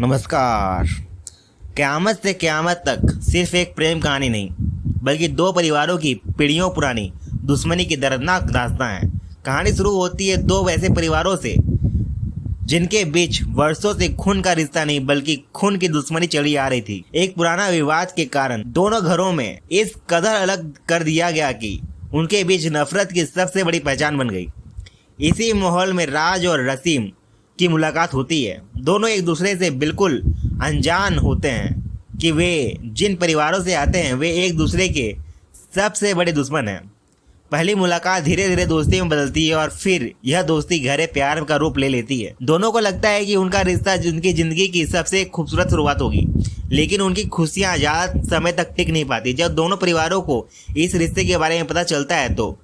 नमस्कार। क़यामत से क़यामत तक सिर्फ एक प्रेम कहानी नहीं बल्कि दो परिवारों की पीढ़ियों पुरानी दुश्मनी की दर्दनाक दास्तां है। कहानी शुरू होती है दो वैसे परिवारों से जिनके बीच वर्षों से खून का रिश्ता नहीं बल्कि खून की दुश्मनी चली आ रही थी। एक पुराना विवाद के कारण दोनों घरों में इस कदर अलग कर दिया गया कि उनके बीच नफरत की सबसे बड़ी पहचान बन गई। इसी माहौल में राज और रसीम की मुलाकात होती है। दोनों एक दूसरे से बिल्कुल अनजान होते हैं कि वे जिन परिवारों से आते हैं वे एक दूसरे के सबसे बड़े दुश्मन हैं। पहली मुलाकात धीरे धीरे दोस्ती में बदलती है और फिर यह दोस्ती गहरे प्यार का रूप ले लेती है। दोनों को लगता है कि उनका रिश्ता उनकी जिंदगी की सबसे खूबसूरत शुरुआत होगी, लेकिन उनकी खुशियां ज़्यादा समय तक टिक नहीं पाती। जब दोनों परिवारों को इस रिश्ते के बारे में पता चलता है तो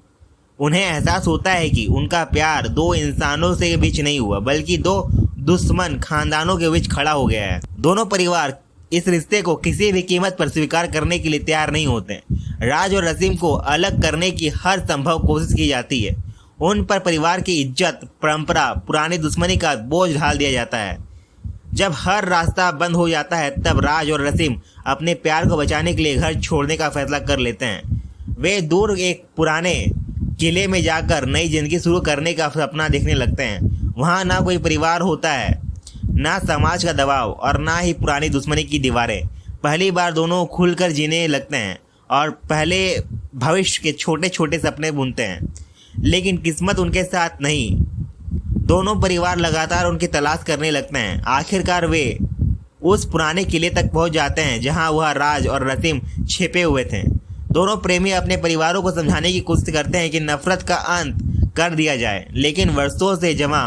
उन्हें एहसास होता है कि उनका प्यार दो इंसानों से बीच नहीं हुआ बल्कि दो दुश्मन खानदानों के बीच खड़ा हो गया है। दोनों परिवार इस रिश्ते को किसी भी कीमत पर स्वीकार करने के लिए तैयार नहीं होते। राज और रसीम को अलग करने की हर संभव कोशिश की जाती है। उन पर परिवार की इज्जत, परंपरा, पुरानी दुश्मनी का बोझ ढाल दिया जाता है। जब हर रास्ता बंद हो जाता है तब राज और रसीम अपने प्यार को बचाने के लिए घर छोड़ने का फैसला कर लेते हैं। वे दूर एक पुराने किले में जाकर नई जिंदगी शुरू करने का सपना देखने लगते हैं। वहाँ ना कोई परिवार होता है, ना समाज का दबाव और ना ही पुरानी दुश्मनी की दीवारें। पहली बार दोनों खुलकर जीने लगते हैं और पहले भविष्य के छोटे छोटे सपने बुनते हैं, लेकिन किस्मत उनके साथ नहीं। दोनों परिवार लगातार उनकी तलाश करने लगते हैं। आखिरकार वे उस पुराने किले तक पहुंच जाते हैं जहां वह राज और रसीम छिपे हुए थे। दोनों प्रेमी अपने परिवारों को समझाने की कोशिश करते हैं कि नफरत का अंत कर दिया जाए, लेकिन वर्षों से जमा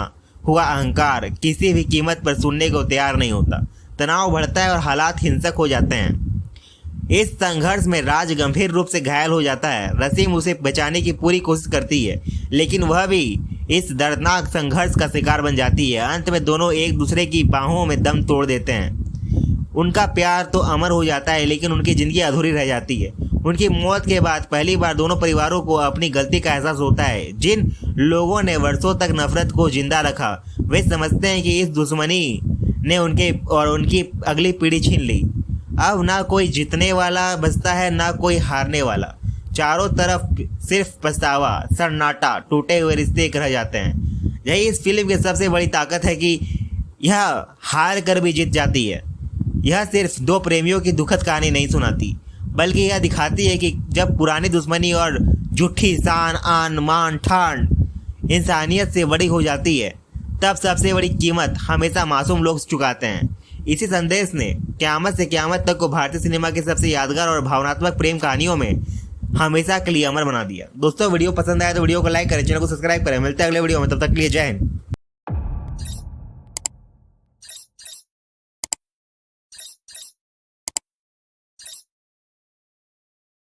हुआ अहंकार किसी भी कीमत पर सुनने को तैयार नहीं होता। तनाव बढ़ता है और हालात हिंसक हो जाते हैं। इस संघर्ष में राज गंभीर रूप से घायल हो जाता है। रसीम उसे बचाने की पूरी कोशिश करती है, लेकिन वह भी इस दर्दनाक संघर्ष का शिकार बन जाती है। अंत में दोनों एक दूसरे की बाहों में दम तोड़ देते हैं। उनका प्यार तो अमर हो जाता है, लेकिन उनकी जिंदगी अधूरी रह जाती है। उनकी मौत के बाद पहली बार दोनों परिवारों को अपनी गलती का एहसास होता है। जिन लोगों ने वर्षों तक नफरत को जिंदा रखा वे समझते हैं कि इस दुश्मनी ने उनकी अगली पीढ़ी छीन ली। अब ना कोई जीतने वाला बचता है, ना कोई हारने वाला। चारों तरफ सिर्फ पछतावा, सन्नाटा, टूटे हुए रिश्ते रह जाते हैं। यही इस फिल्म की सबसे बड़ी ताकत है कि यह हार कर भी जीत जाती है। यह सिर्फ दो प्रेमियों की दुखद कहानी नहीं सुनाती, बल्कि यह दिखाती है कि जब पुरानी दुश्मनी और झूठी शान, आन, मान, ठान इंसानियत से बड़ी हो जाती है तब सबसे बड़ी कीमत हमेशा मासूम लोग चुकाते हैं। इसी संदेश ने क़यामत से क़यामत तक को भारतीय सिनेमा के सबसे यादगार और भावनात्मक प्रेम कहानियों में हमेशा के लिए अमर बना दिया। दोस्तों, वीडियो पसंद आया तो वीडियो को लाइक करें, चैनल को सब्सक्राइब करें। मिलते हैं अगले वीडियो में, तब तक के लिए जय हिंद।